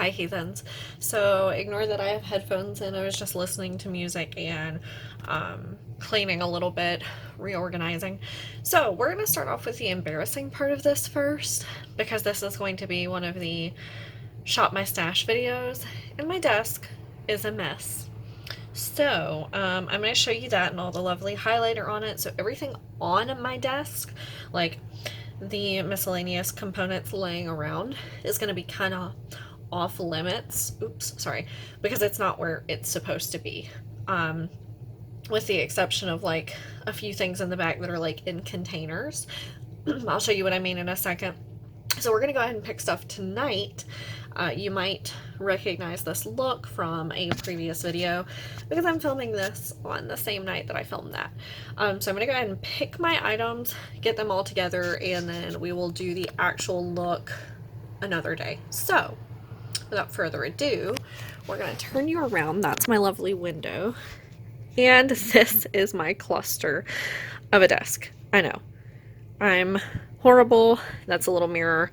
Hi heathens. So ignore that I have headphones in. I was just listening to music and cleaning a little bit, reorganizing. So we're going to start off with the embarrassing part of this first, because this is going to be one of the shop my stash videos, and my desk is a mess. So I'm going to show you that and all the lovely highlighter on it. So everything on my desk, like the miscellaneous components laying around, is going to be kind of off limits. Oops, sorry, because it's not where it's supposed to be. With the exception of like a few things in the back that are like in containers. I'll show you what I mean in a second. So we're gonna go ahead and pick stuff tonight. You might recognize this look from a previous video because I'm filming this on the same night that I filmed that. So I'm gonna go ahead and pick my items, get them all together, and then we will do the actual look another day. So without further ado, we're going to turn you around. That's my lovely window. And this is my cluster of a desk. I know. I'm horrible. That's a little mirror.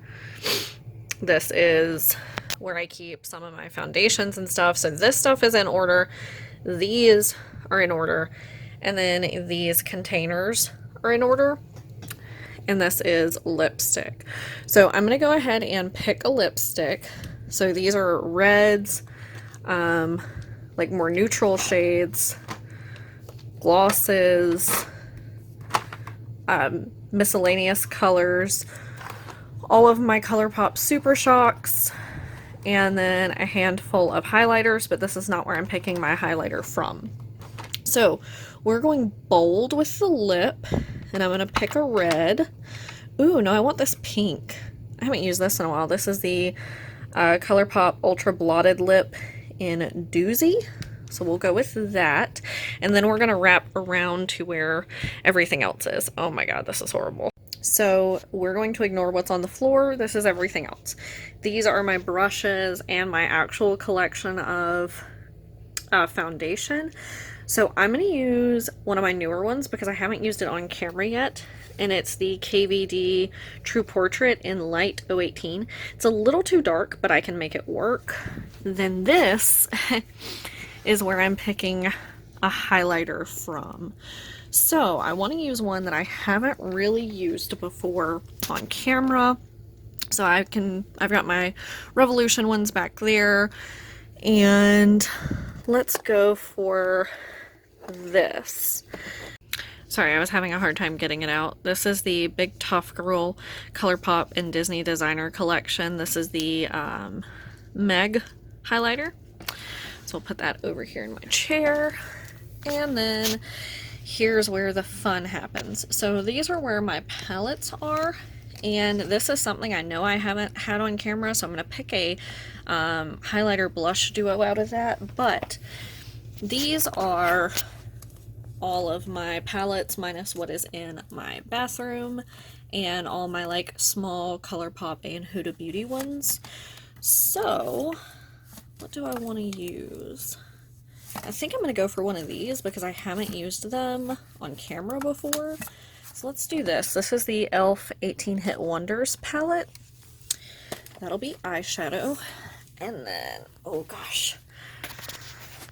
This is where I keep some of my foundations and stuff. So this stuff is in order. These are in order. And then these containers are in order. And this is lipstick. So I'm going to go ahead and pick a lipstick. So these are reds, like more neutral shades, glosses, miscellaneous colors, all of my Colourpop Super Shocks, and then a handful of highlighters, but this is not where I'm picking my highlighter from. So we're going bold with the lip, and I'm going to pick a red. Ooh, no, I want this pink. I haven't used this in a while. This is the Colourpop Ultra Blotted Lip in Doozy. So we'll go with that. And then we're going to wrap around to where everything else is. Oh my god, this is horrible. So we're going to ignore what's on the floor. This is everything else. These are my brushes and my actual collection of foundation. So I'm going to use one of my newer ones because I haven't used it on camera yet. And it's the KVD True Portrait in Light 018. It's a little too dark, but I can make it work. Then this is where I'm picking a highlighter from. So I want to use one that I haven't really used before on camera. So I've got my Revolution ones back there. And let's go for this. Sorry, I was having a hard time getting it out. This is the Big Tough Girl Colourpop and Disney Designer Collection. This is the Meg highlighter. So I'll put that over here in my chair. And then here's where the fun happens. So these are where my palettes are. And this is something I know I haven't had on camera, so I'm going to pick a highlighter blush duo out of that. But these are all of my palettes minus what is in my bathroom and all my like small Colourpop and Huda Beauty ones. So what do I want to use? I think I'm going to go for one of these because I haven't used them on camera before. So let's do this. This is the e.l.f. 18 Hit Wonders palette. That'll be eyeshadow. And then, oh gosh,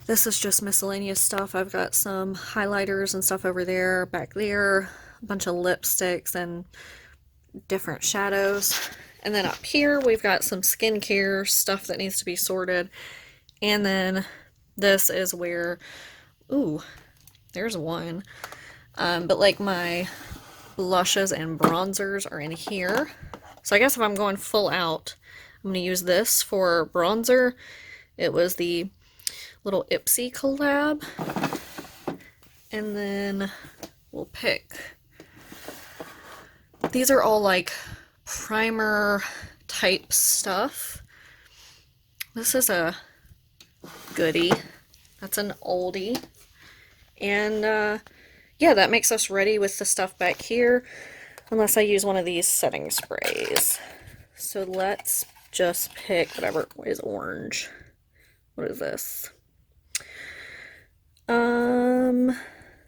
this is just miscellaneous stuff. I've got some highlighters and stuff over there, back there, a bunch of lipsticks and different shadows. And then up here, we've got some skincare stuff that needs to be sorted. And then this is where, ooh, there's one. But like my blushes and bronzers are in here. So I guess if I'm going full out, I'm going to use this for bronzer. It was the little Ipsy collab. And then we'll pick, these are all like primer type stuff. This is a goodie. That's an oldie. And yeah, that makes us ready with the stuff back here, unless I use one of these setting sprays. So let's just pick whatever is orange. What is this?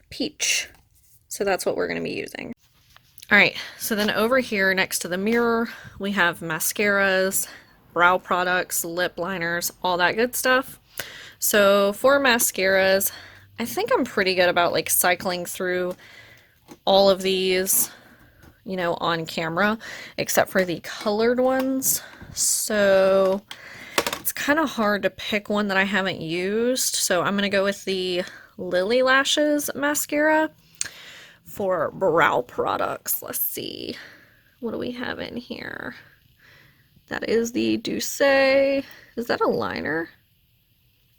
Peach. So that's what we're going to be using. Alright, so then over here next to the mirror, we have mascaras. brow products, lip liners, all that good stuff. So for mascaras, I think I'm pretty good about like cycling through all of these, you know, on camera, except for the colored ones. So it's kind of hard to pick one that I haven't used. So I'm going to go with the Lily Lashes mascara for brow products. Let's see. What do we have in here? That is the Doozy. Is that a liner?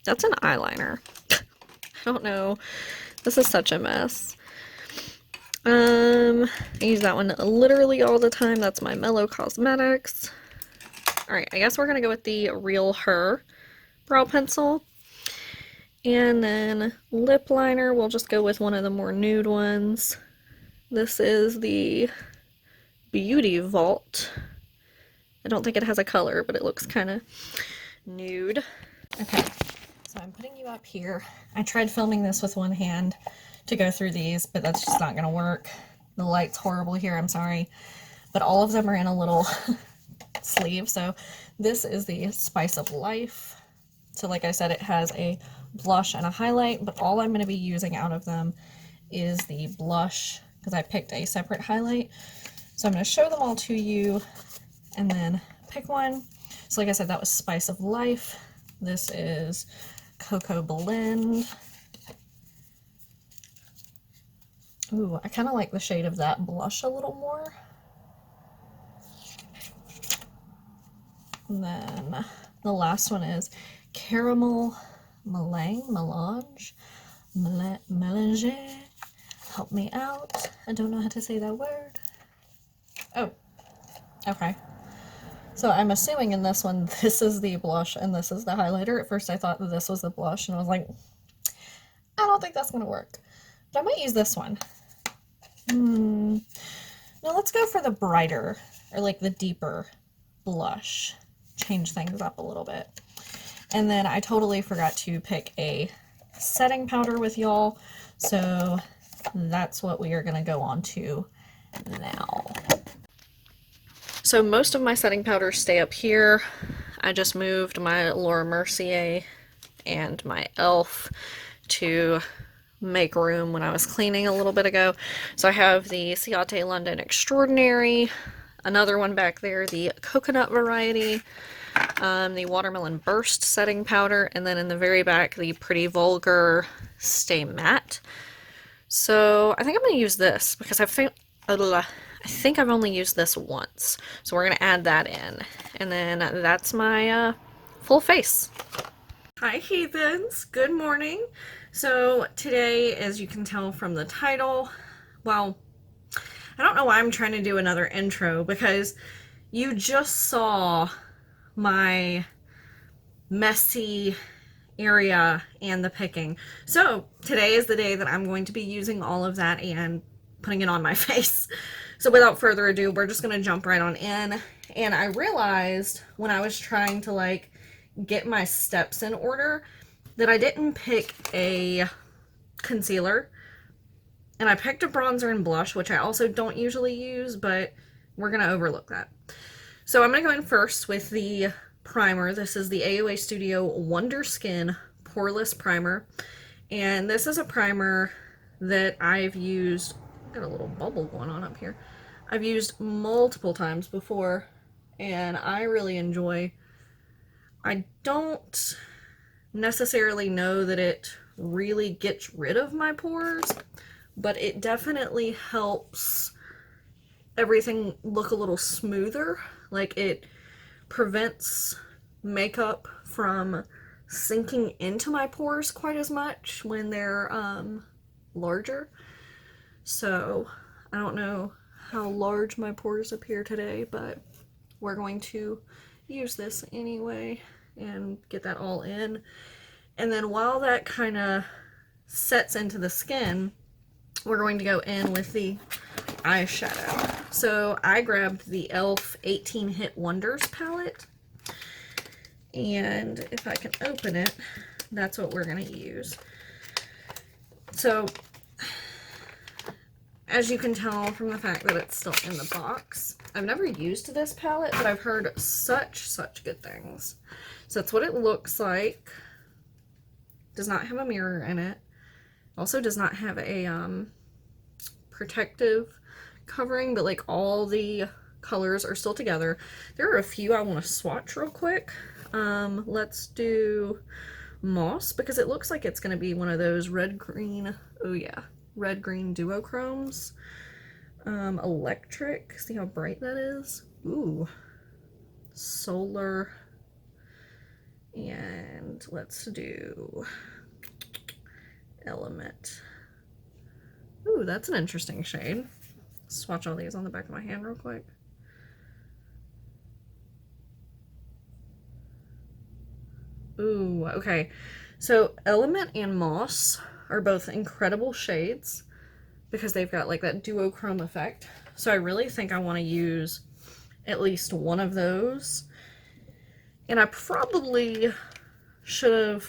That's an eyeliner. I don't know. This is such a mess. I use that one literally all the time. That's my Mellow Cosmetics. Alright, I guess we're going to go with the Realher brow pencil. And then lip liner, we'll just go with one of the more nude ones. This is the Beauty Vaulte. I don't think it has a color, but it looks kind of nude. Okay, so I'm putting you up here. I tried filming this with one hand to go through these, but that's just not going to work. The light's horrible here, I'm sorry. But all of them are in a little sleeve. So this is the Spice of Life. So like I said, it has a blush and a highlight, but all I'm going to be using out of them is the blush because I picked a separate highlight. So I'm going to show them all to you and then pick one. So like I said, that was Spice of Life. This is Cocoa Blend. Ooh, I kind of like the shade of that blush a little more. And then the last one is Caramel Melange. Help me out. I don't know how to say that word. Oh, okay. So I'm assuming in this one, this is the blush and this is the highlighter. At first I thought that this was the blush and I was like, I don't think that's going to work. But I might use this one. No, let's go for the brighter or like the deeper blush. Change things up a little bit. And then I totally forgot to pick a setting powder with y'all. So that's what we are going to go on to now. So most of my setting powders stay up here. I just moved my Laura Mercier and my e.l.f. to make room when I was cleaning a little bit ago. So I have the Ciate London Extraordinary, another one back there, the coconut variety, the Watermelon Burst setting powder, and then in the very back, the Pretty Vulgar Stay Matte. So I think I'm going to use this because I think I've only used this once. So we're going to add that in. And then that's my full face. Hi heathens, good morning. So today, as you can tell from the title, well, I don't know why I'm trying to do another intro because you just saw my messy area and the picking. So today is the day that I'm going to be using all of that and putting it on my face. So without further ado, we're just going to jump right on in. And I realized when I was trying to like get my steps in order that I didn't pick a concealer. And I picked a bronzer and blush, which I also don't usually use, but we're going to overlook that. So I'm going to go in first with the primer. This is the AOA Studio Wonder Skin Poreless Primer. And this is a primer that I've used, got a little bubble going on up here. I've used multiple times before, and I really enjoy. I don't necessarily know that it really gets rid of my pores, but it definitely helps everything look a little smoother. Like it prevents makeup from sinking into my pores quite as much when they're larger. So I don't know how large my pores appear today, but we're going to use this anyway and get that all in. And then while that kind of sets into the skin, we're going to go in with the eyeshadow. So I grabbed the e.l.f. 18 Hit Wonders palette, and if I can open it, that's what we're going to use. So as you can tell from the fact that it's still in the box, I've never used this palette, but I've heard such good things. So that's what it looks like. Does not have a mirror in it. Also does not have a protective covering, but like all the colors are still together. There are a few I want to swatch real quick. Let's do Moss, because it looks like it's going to be one of those red-green, oh yeah, red-green duochromes. Electric, see how bright that is? Ooh. Solar. And let's do Element. Ooh, that's an interesting shade. Swatch all these on the back of my hand real quick. Ooh, okay. So Element and Moss are both incredible shades because they've got like that duochrome effect. So I really think I want to use at least one of those. And I probably should have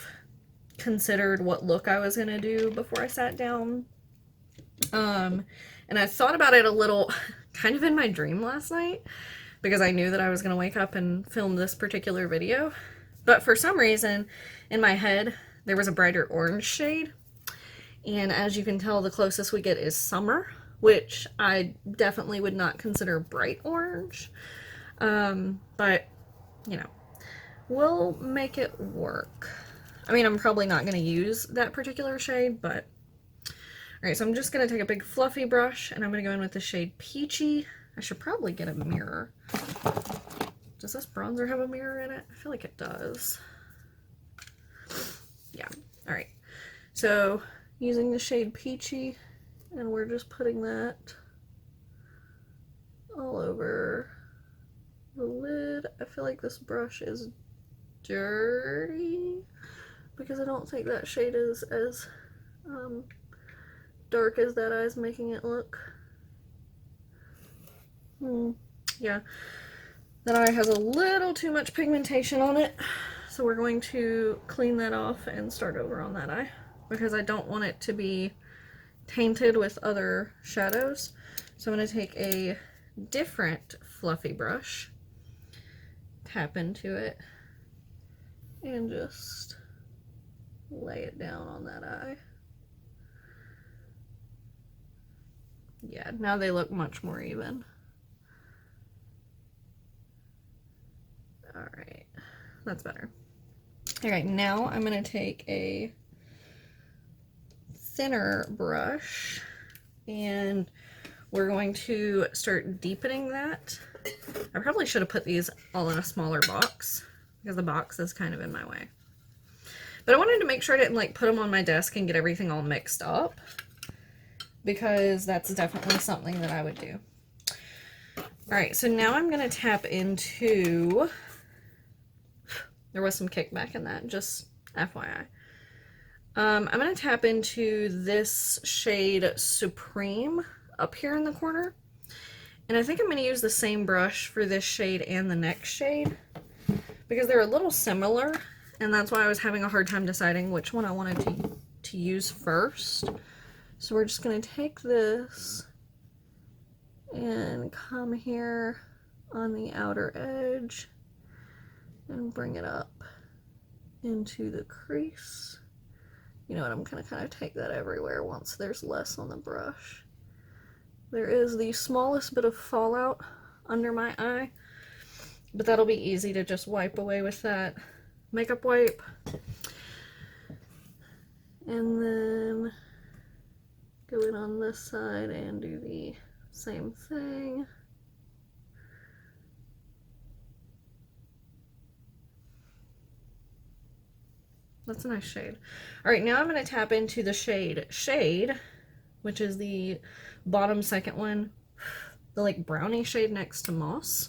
considered what look I was going to do before I sat down. And I thought about it a little kind of in my dream last night because I knew that I was going to wake up and film this particular video. But for some reason, in my head, there was a brighter orange shade. And as you can tell, the closest we get is Summer, which I definitely would not consider bright orange. But, you know, we'll make it work. I mean, I'm probably not going to use that particular shade, but... Alright, so I'm just going to take a big fluffy brush, and I'm going to go in with the shade Peachy. I should probably get a mirror. Does this bronzer have a mirror in it? I feel like it does. Yeah. Alright. So, using the shade Peachy, and we're just putting that all over the lid. I feel like this brush is dirty because I don't think that shade is as dark as that eye's making it look. Yeah. That eye has a little too much pigmentation on it, so we're going to clean that off and start over on that eye because I don't want it to be tainted with other shadows. So I'm going to take a different fluffy brush, tap into it, and just lay it down on that eye. Yeah, now they look much more even. Alright, that's better. Alright, now I'm going to take a thinner brush and we're going to start deepening that. I probably should have put these all in a smaller box because the box is kind of in my way. But I wanted to make sure I didn't like put them on my desk and get everything all mixed up, because that's definitely something that I would do. Alright, so now I'm going to tap into... There was some kickback in that, just FYI. I'm going to tap into this shade Supreme up here in the corner. And I think I'm going to use the same brush for this shade and the next shade, because they're a little similar, and that's why I was having a hard time deciding which one I wanted to use first. So we're just going to take this and come here on the outer edge and bring it up into the crease. You know what, I'm going to kind of take that everywhere once there's less on the brush. There is the smallest bit of fallout under my eye, but that'll be easy to just wipe away with that makeup wipe. And then go in on this side and do the same thing. That's a nice shade. Alright, now I'm going to tap into the shade Shade, which is the bottom second one, the like brownie shade next to Moss.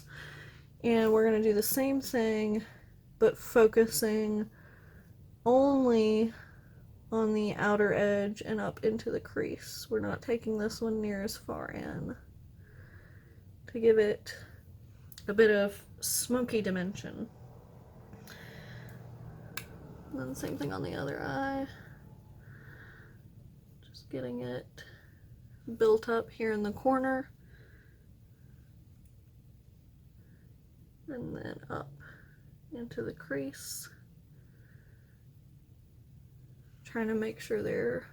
And we're going to do the same thing, but focusing only on the outer edge and up into the crease. We're not taking this one near as far in to give it a bit of smoky dimension. And then same thing on the other eye. Just getting it built up here in the corner. And then up into the crease. Trying to make sure they're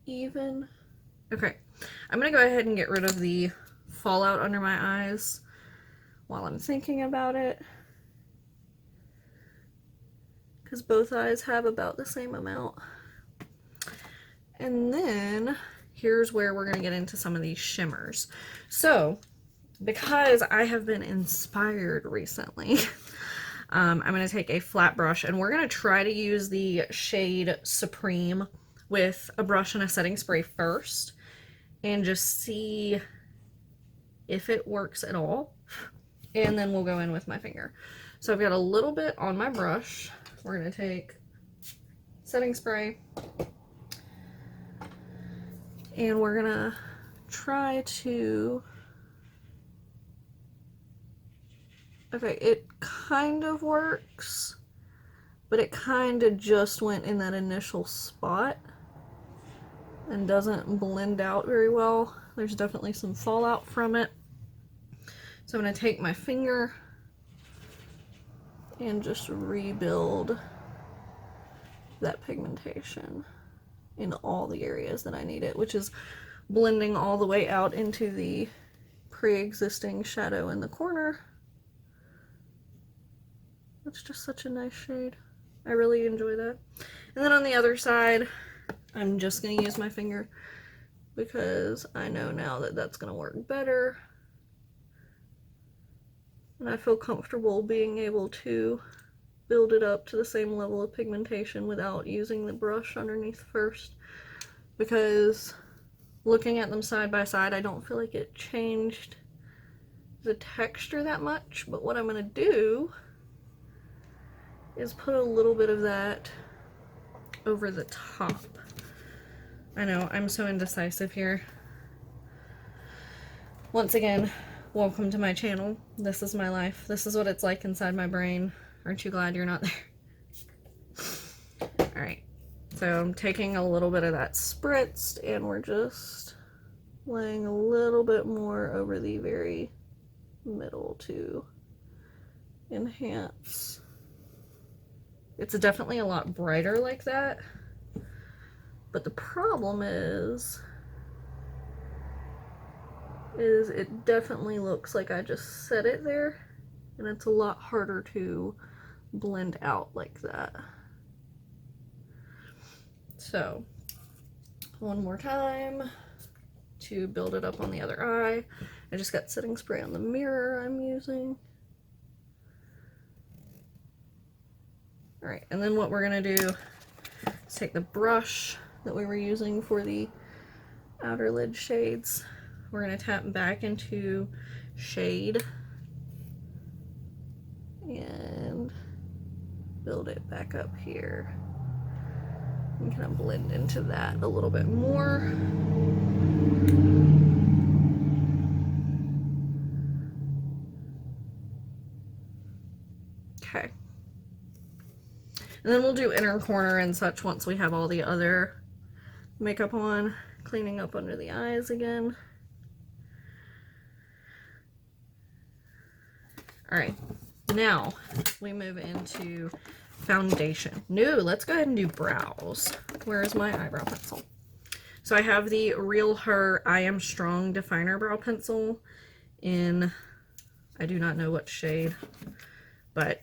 even. Okay, I'm gonna go ahead and get rid of the fallout under my eyes while I'm thinking about it, because both eyes have about the same amount. And then here's where we're gonna get into some of these shimmers. So because I have been inspired recently, I'm going to take a flat brush and we're going to try to use the shade Supreme with a brush and a setting spray first and just see if it works at all. And then we'll go in with my finger. So I've got a little bit on my brush. We're going to take setting spray and we're going to try to... Okay, it kind of works, but it kind of just went in that initial spot and doesn't blend out very well. There's definitely some fallout from it. So I'm going to take my finger and just rebuild that pigmentation in all the areas that I need it, which is blending all the way out into the pre-existing shadow in the corner. It's just such a nice shade. I really enjoy that. And then on the other side, I'm just going to use my finger because I know now that that's going to work better. And I feel comfortable being able to build it up to the same level of pigmentation without using the brush underneath first. Because looking at them side by side, I don't feel like it changed the texture that much. But what I'm going to do is put a little bit of that over the top. I know, I'm so indecisive here. Once again, welcome to my channel. This is my life. This is what it's like inside my brain. Aren't you glad you're not there? Alright, so I'm taking a little bit of that spritzed and we're just laying a little bit more over the very middle to enhance. It's definitely a lot brighter like that, but the problem is it definitely looks like I just set it there, and it's a lot harder to blend out like that. So, one more time to build it up on the other eye. I just got setting spray on the mirror I'm using. Alright, and then what we're going to do is take the brush that we were using for the outer lid shades. We're going to tap back into shade and build it back up here. And kind of blend into that a little bit more. Okay. And then we'll do inner corner and such once we have all the other makeup on, cleaning up under the eyes again. Alright, now we move into foundation. No, let's go ahead and do brows. Where is my eyebrow pencil? So I have the Realher I Am Strong Definer Brow Pencil in, I do not know what shade, but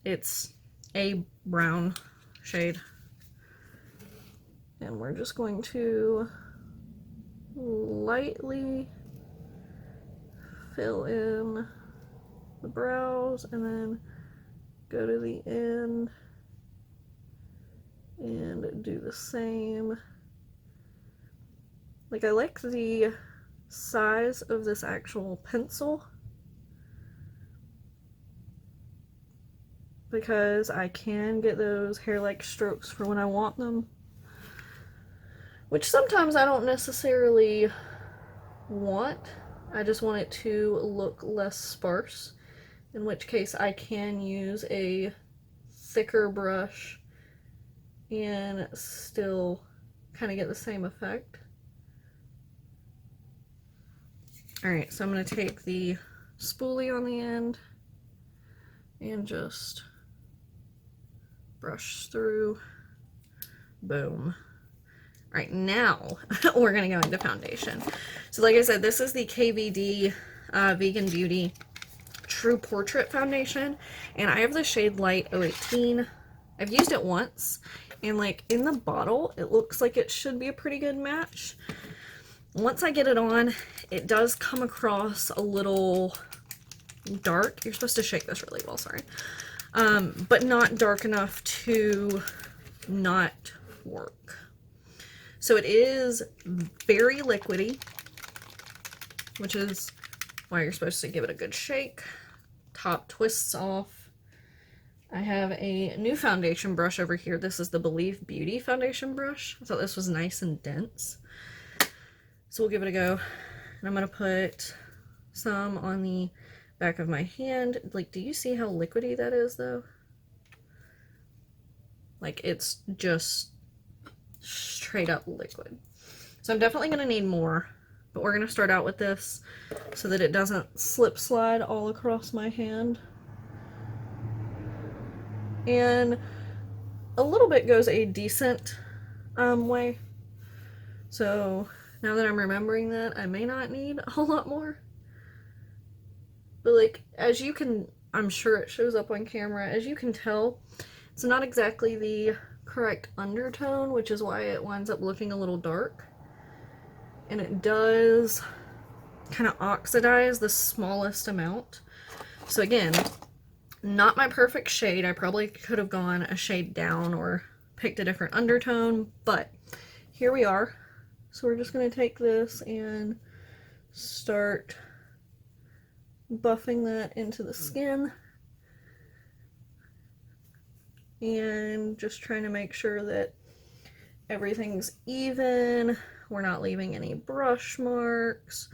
it's a brown shade. And we're just going to lightly fill in the brows and then go to the end and do the same. Like, I like the size of this actual pencil because I can get those hair-like strokes for when I want them, which sometimes I don't necessarily want. I just want it to look less sparse, in which case I can use a thicker brush and still kind of get the same effect. Alright, so I'm going to take the spoolie on the end and just brush through. Boom. Alright, now we're going to go into foundation. So like I said, this is the KVD Vegan Beauty True Portrait Foundation, and I have the shade Light 018. I've used it once, and like in the bottle, it looks like it should be a pretty good match. Once I get it on, it does come across a little dark. You're supposed to shake this really well, sorry. But not dark enough to not work. So it is very liquidy, which is why you're supposed to give it a good shake. Top twists off. I have a new foundation brush over here. This is the Believe Beauty foundation brush. I thought this was nice and dense. So we'll give it a go. And I'm going to put some on the back of my hand. Like, do you see how liquidy that is, though? Like, it's just straight up liquid. So I'm definitely going to need more. But we're going to start out with this so that it doesn't slip slide all across my hand. And a little bit goes a decent way. So now that I'm remembering that, I may not need a whole lot more. But like, as you can, I'm sure it shows up on camera, as you can tell, it's not exactly the correct undertone, which is why it winds up looking a little dark. And it does kind of oxidize the smallest amount. So again, not my perfect shade. I probably could have gone a shade down or picked a different undertone, but here we are. So we're just going to take this and start buffing that into the skin. And just trying to make sure that everything's even. We're not leaving any brush marks.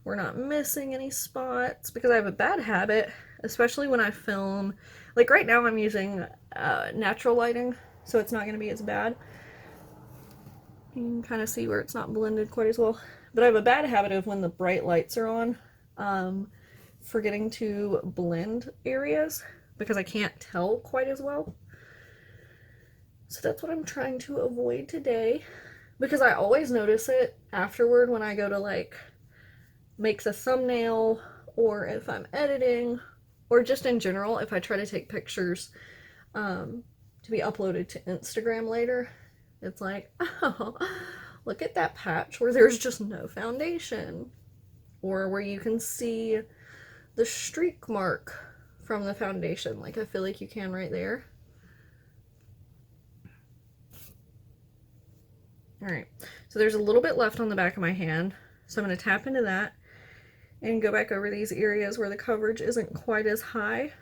We're not missing any spots, because I have a bad habit, especially when I film. Like right now I'm using natural lighting, so it's not going to be as bad. You can kind of see where it's not blended quite as well. But I have a bad habit of, when the bright lights are on, forgetting to blend areas because I can't tell quite as well. So that's what I'm trying to avoid today, because I always notice it afterward when I go to like make the thumbnail, or if I'm editing, or just in general if I try to take pictures to be uploaded to Instagram later. It's like, oh, look at that patch where there's just no foundation, or where you can see the streak mark from the foundation. Like, I feel like you can right there. Alright, so there's a little bit left on the back of my hand, so I'm going to tap into that and go back over these areas where the coverage isn't quite as high.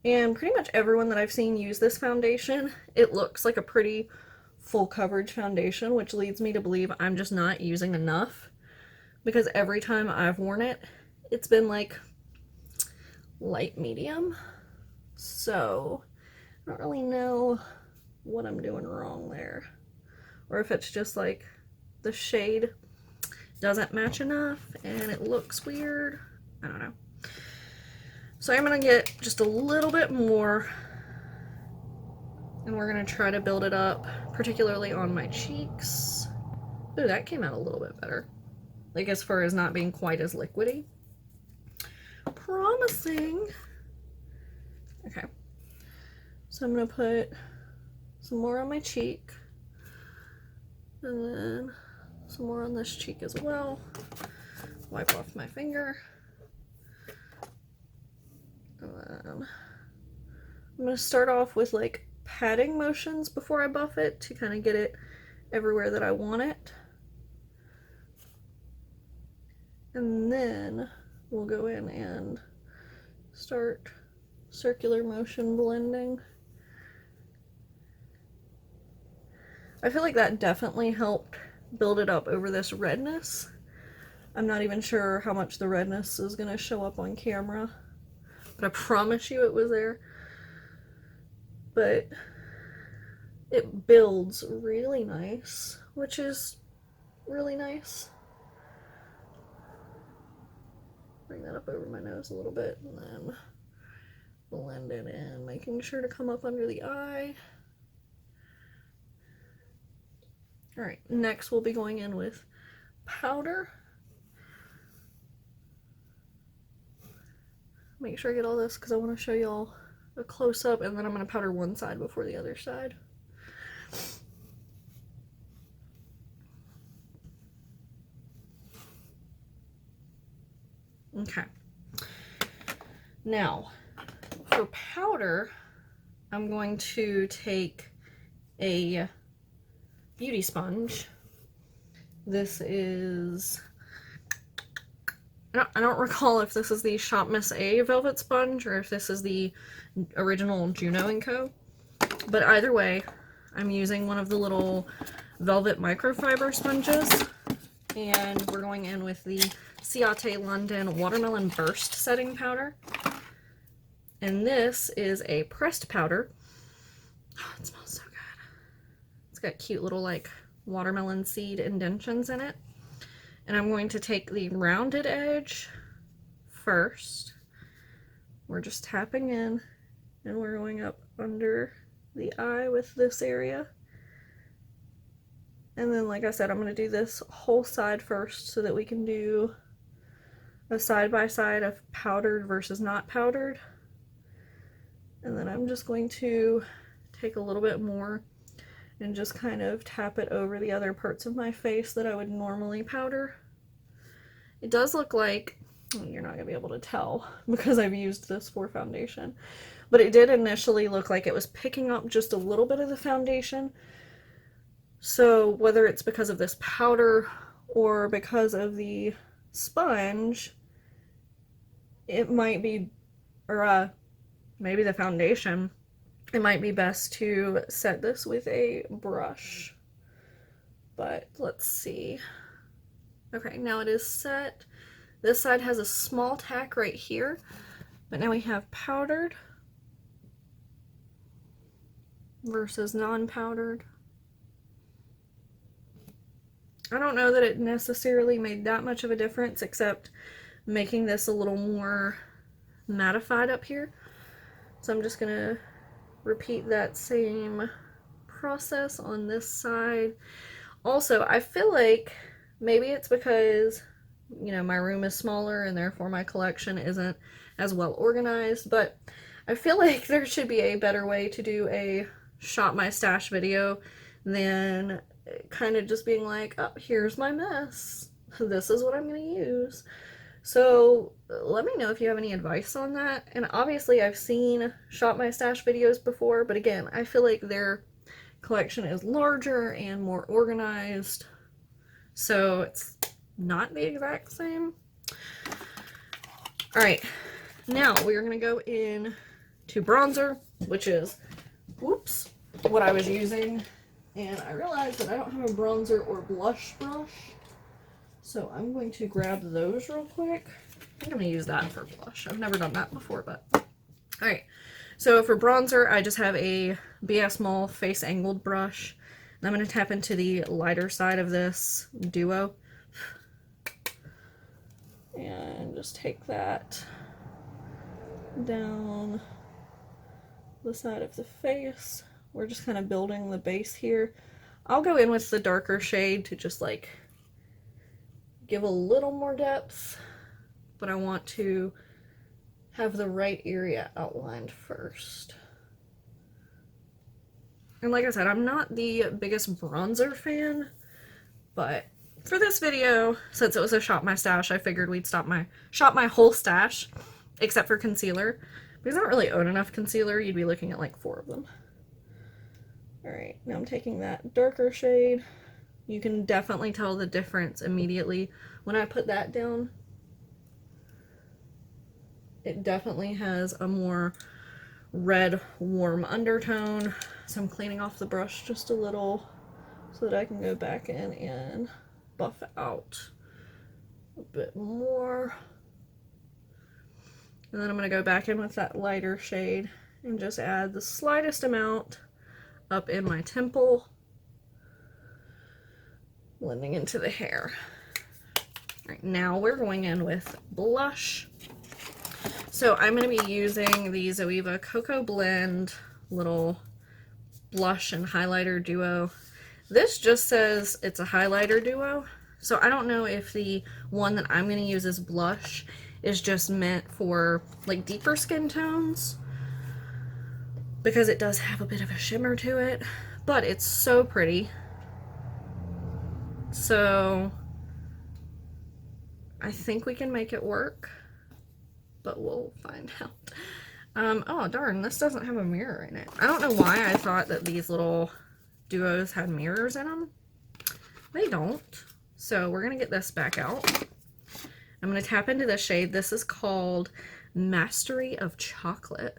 And pretty much everyone that I've seen use this foundation, it looks like a pretty full coverage foundation, which leads me to believe I'm just not using enough, because every time I've worn it, it's been like light medium. So I don't really know what I'm doing wrong there, or if it's just like the shade doesn't match enough and it looks weird. I don't know. So I'm gonna get just a little bit more, and we're gonna try to build it up, particularly on my cheeks. Ooh, that came out a little bit better. Like, as far as not being quite as liquidy. Promising. Okay. So I'm gonna put some more on my cheek, and then some more on this cheek as well. Wipe off my finger. And then I'm going to start off with like patting motions before I buff it to kind of get it everywhere that I want it. And then we'll go in and start circular motion blending. I feel like that definitely helped build it up over this redness. I'm not even sure how much the redness is going to show up on camera, but I promise you it was there. But it builds really nice, which is really nice. bring that up over my nose a little bit and then blend it in, making sure to come up under the eye. Alright, next we'll be going in with powder. Make sure I get all this because I want to show y'all a close-up, and then I'm going to powder one side before the other side. Okay. Now, for powder, I'm going to take a beauty sponge. This is, I don't recall if this is the Shop Miss A Velvet Sponge or if this is the original Juno & Co. But either way, I'm using one of the little velvet microfiber sponges, and we're going in with the Ciate London Watermelon Burst Setting Powder. And this is a pressed powder. Oh, it smells so good. It's got cute little like watermelon seed indentions in it. And I'm going to take the rounded edge first. We're just tapping in and we're going up under the eye with this area. And then, like I said, I'm going to do this whole side first so that we can do a side-by-side of powdered versus not powdered. And then I'm just going to take a little bit more and just kind of tap it over the other parts of my face that I would normally powder. It does look like, you're not going to be able to tell because I've used this for foundation, but it did initially look like it was picking up just a little bit of the foundation. So whether it's because of this powder or because of the sponge, it might be, or maybe the foundation, it might be best to set this with a brush. But let's see. Okay, now it is set. This side has a small tack right here, but now we have powdered versus non-powdered. I don't know that it necessarily made that much of a difference, except making this a little more mattified up here. So I'm just gonna repeat that same process on this side. Also, I feel like maybe it's because, you know, my room is smaller and therefore my collection isn't as well organized, but I feel like there should be a better way to do a shop my stash video than kind of just being like, oh, here's my mess. This is what I'm going to use. So let me know if you have any advice on that. And obviously I've seen shop my stash videos before, but again, I feel like their collection is larger and more organized. So it's not the exact same. All right, now we are going to go in to bronzer, which is, whoops, what I was using. And I realized that I don't have a bronzer or blush brush. So I'm going to grab those real quick. I think I'm going to use that for blush. I've never done that before, but... Alright, so for bronzer, I just have a BS Mall face angled brush. And I'm going to tap into the lighter side of this duo. And just take that down the side of the face. We're just kind of building the base here. I'll go in with the darker shade to just like give a little more depth, but I want to have the right area outlined first. And like I said, I'm not the biggest bronzer fan, but for this video, since it was a shop my stash, I figured we'd shop my whole stash, except for concealer, because I don't really own enough concealer. You'd be looking at like 4 of them. Alright, now I'm taking that darker shade. You can definitely tell the difference immediately. When I put that down, it definitely has a more red, warm undertone. So I'm cleaning off the brush just a little so that I can go back in and buff out a bit more. And then I'm going to go back in with that lighter shade and just add the slightest amount up in my temple, blending into the hair. Right, now we're going in with blush. So I'm going to be using the Zoeva Cocoa Blend little blush and highlighter duo. This just says it's a highlighter duo, so I don't know if the one that I'm going to use as blush is just meant for like deeper skin tones, because it does have a bit of a shimmer to it, but it's so pretty. So I think we can make it work, but we'll find out. Oh darn, this doesn't have a mirror in it. I don't know why I thought that these little duos had mirrors in them. They don't. So we're gonna get this back out. I'm gonna tap into the shade. This is called Mastery of Chocolate.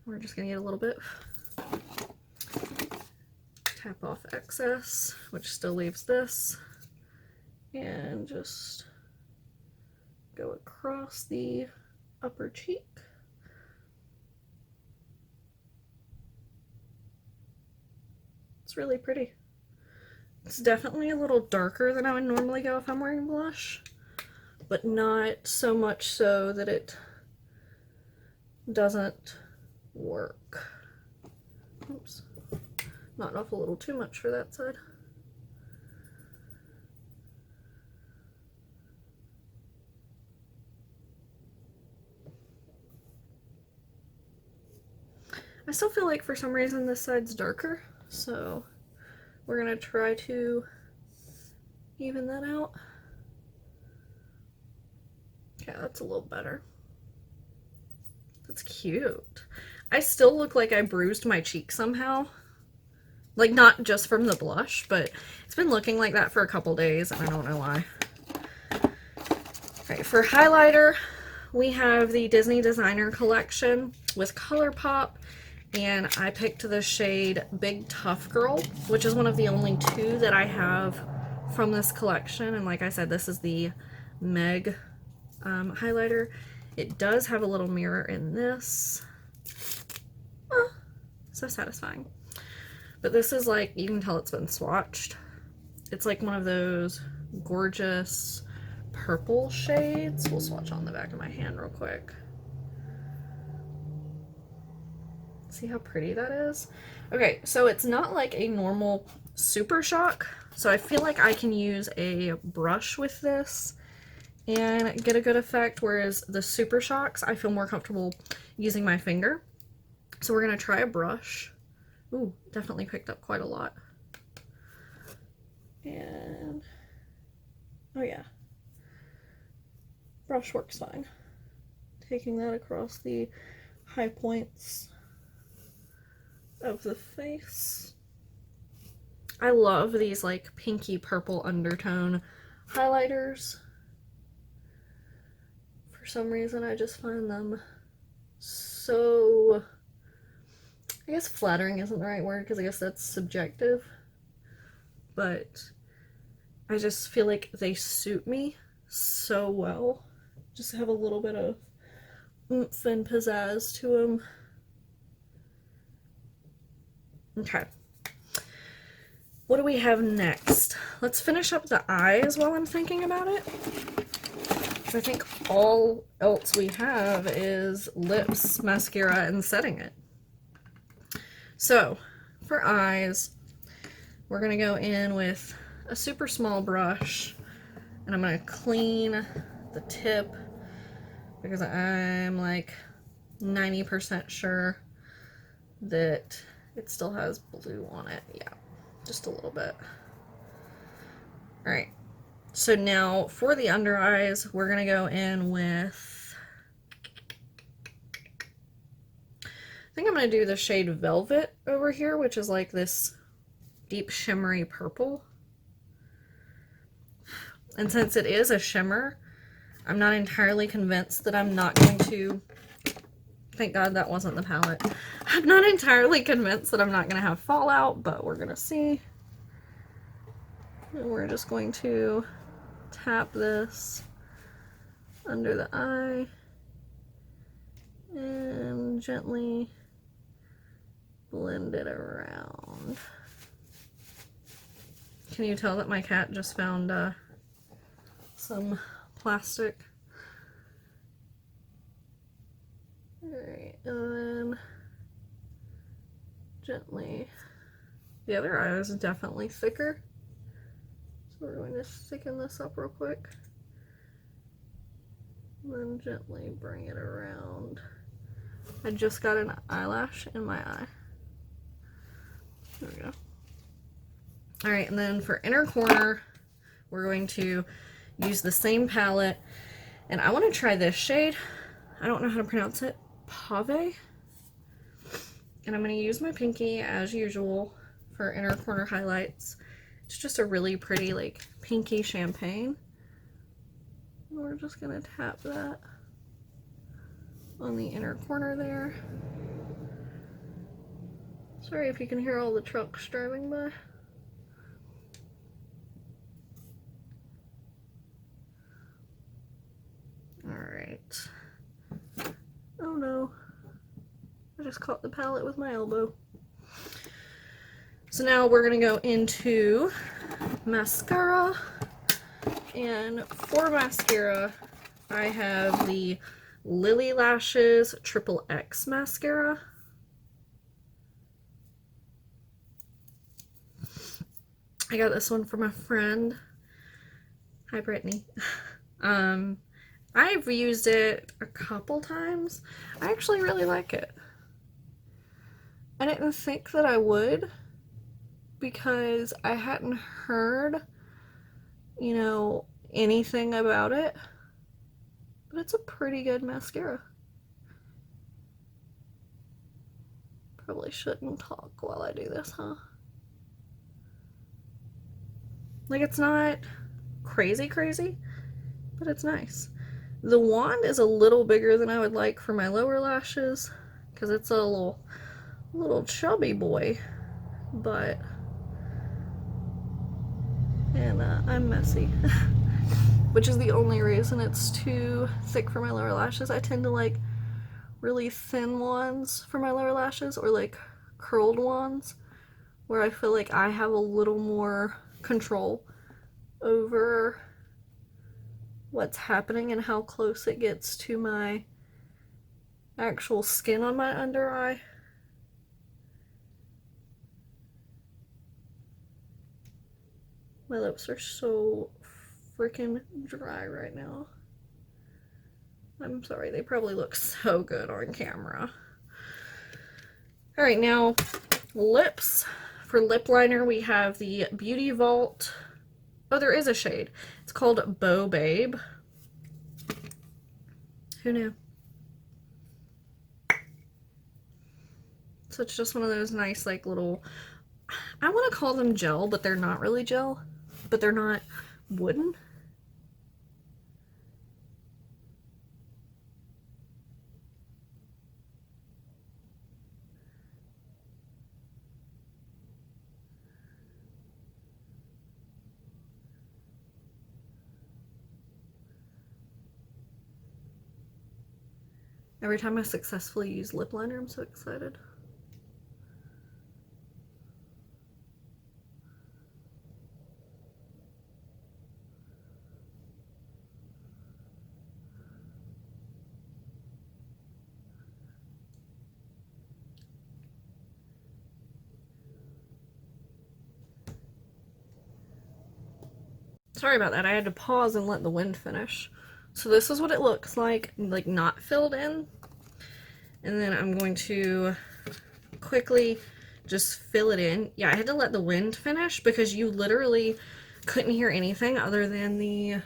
We're just gonna get a little bit. Tap off excess, which still leaves this. And just go across the upper cheek. It's really pretty. It's definitely a little darker than I would normally go if I'm wearing blush, but not so much so that it doesn't work. Oops. Not off a little too much for that side. I still feel like for some reason this side's darker, so we're gonna try to even that out. Okay, that's a little better. That's cute. I still look like I bruised my cheek somehow. Like, not just from the blush, but it's been looking like that for a couple days, and I don't know why. Alright, for highlighter, we have the Disney Designer Collection with Colourpop, and I picked the shade Big Tough Girl, which is one of the only two that I have from this collection. And like I said, this is the Meg highlighter. It does have a little mirror in this. Oh, so satisfying. But this is like, you can tell it's been swatched. It's like one of those gorgeous purple shades. We'll swatch on the back of my hand real quick. See how pretty that is? Okay, so it's not like a normal Super Shock, so I feel like I can use a brush with this and get a good effect, whereas the Super Shocks, I feel more comfortable using my finger. So we're going to try a brush. Ooh, definitely picked up quite a lot. And, oh yeah, brush works fine. Taking that across the high points of the face. I love these like pinky purple undertone highlighters. For some reason I just find them so, I guess flattering isn't the right word because I guess that's subjective, but I just feel like they suit me so well. Just have a little bit of oomph and pizzazz to them. Okay, what do we have next? Let's finish up the eyes while I'm thinking about it. I think all else we have is lips, mascara, and setting it. So for eyes, we're gonna go in with a super small brush, and I'm gonna clean the tip because I'm like 90% sure that it still has blue on it. Yeah, just a little bit. Alright, so now for the under eyes, we're going to go in with, I think I'm going to do the shade Velvet over here, which is like this deep shimmery purple. And since it is a shimmer, I'm not entirely convinced that I'm not going to, thank God that wasn't the palette. I'm not entirely convinced that I'm not going to have fallout, but we're going to see. And we're just going to tap this under the eye and gently blend it around. Can you tell that my cat just found some plastic. Alright, and then gently. The other eye is definitely thicker. So we're going to thicken this up real quick. And then gently bring it around. I just got an eyelash in my eye. There we go. Alright, and then for inner corner, we're going to use the same palette. And I want to try this shade. I don't know how to pronounce it. Pave. And I'm going to use my pinky as usual for inner corner highlights. It's just a really pretty like pinky champagne. And we're just going to tap that on the inner corner there. Sorry if you can hear all the trucks driving by. Alright. Oh no. I just caught the palette with my elbow. So now we're going to go into mascara. And for mascara, I have the Lily Lashes XXX mascara. I got this one from a friend. Hi, Brittany. I've used it a couple times. I actually really like it. I didn't think that I would because I hadn't heard, you know, anything about it. But it's a pretty good mascara. Probably shouldn't talk while I do this, huh? Like, it's not crazy, but it's nice. The wand is a little bigger than I would like for my lower lashes because it's a little chubby boy, but, and I'm messy, which is the only reason it's too thick for my lower lashes. I tend to like really thin ones for my lower lashes, or like curled ones where I feel like I have a little more control over what's happening and how close it gets to my actual skin on my under eye. My lips are so freaking dry right now. I'm sorry, they probably look so good on camera. Alright, now lips. For lip liner, we have the Beauty Vaulte. Oh, there is a shade. It's called Beau Babe. Who knew? So it's just one of those nice, like, little, I want to call them gel, but they're not really gel. But they're not wooden. Every time I successfully use lip liner, I'm so excited. Sorry about that, I had to pause and let the wind finish. So this is what it looks like not filled in. And then I'm going to quickly just fill it in. Yeah, I had to let the wind finish because you literally couldn't hear anything other than the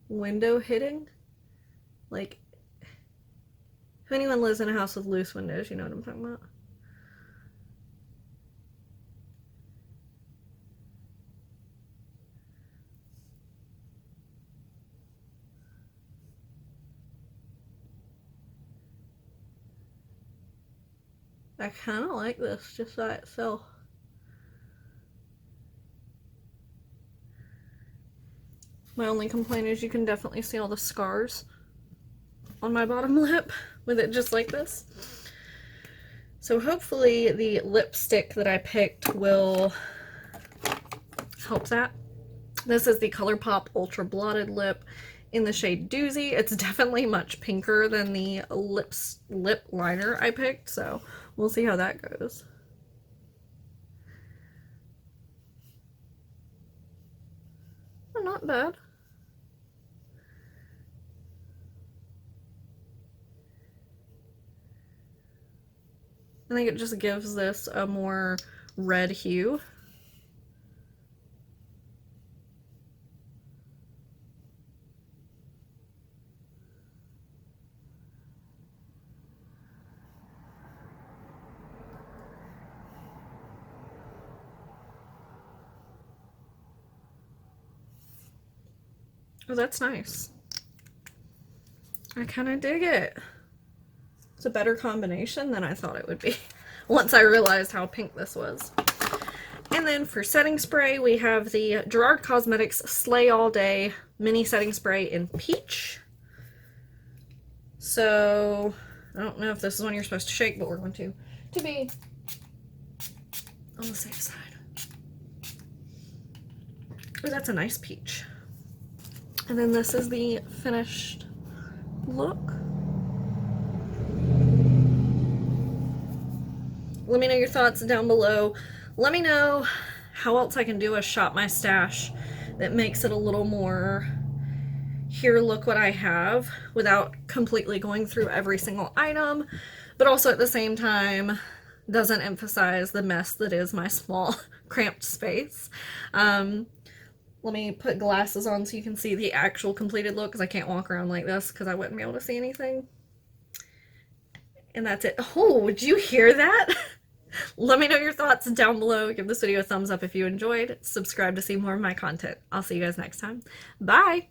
window hitting. Like, if anyone lives in a house with loose windows, you know what I'm talking about. I kind of like this just by itself. My only complaint is you can definitely see all the scars on my bottom lip with it just like this. So hopefully the lipstick that I picked will help that. This is the Colourpop Ultra Blotted Lip in the shade Doozy. It's definitely much pinker than the lip liner I picked, so we'll see how that goes. Oh, not bad. I think it just gives this a more red hue. Oh, that's nice. I kind of dig it. It's a better combination than I thought it would be once I realized how pink this was. And then for setting spray, we have the Gerard Cosmetics Slay All Day Mini Setting Spray in Peach. So, I don't know if this is one you're supposed to shake, but we're going to be on the safe side. Oh, that's a nice peach. And then this is the finished look. Let me know your thoughts down below. Let me know how else I can do a Shop My Stash that makes it a little more, here, look what I have, without completely going through every single item, but also at the same time doesn't emphasize the mess that is my small cramped space. Let me put glasses on so you can see the actual completed look, because I can't walk around like this because I wouldn't be able to see anything. And that's it. Oh, did you hear that? Let me know your thoughts down below. Give this video a thumbs up if you enjoyed. Subscribe to see more of my content. I'll see you guys next time. Bye!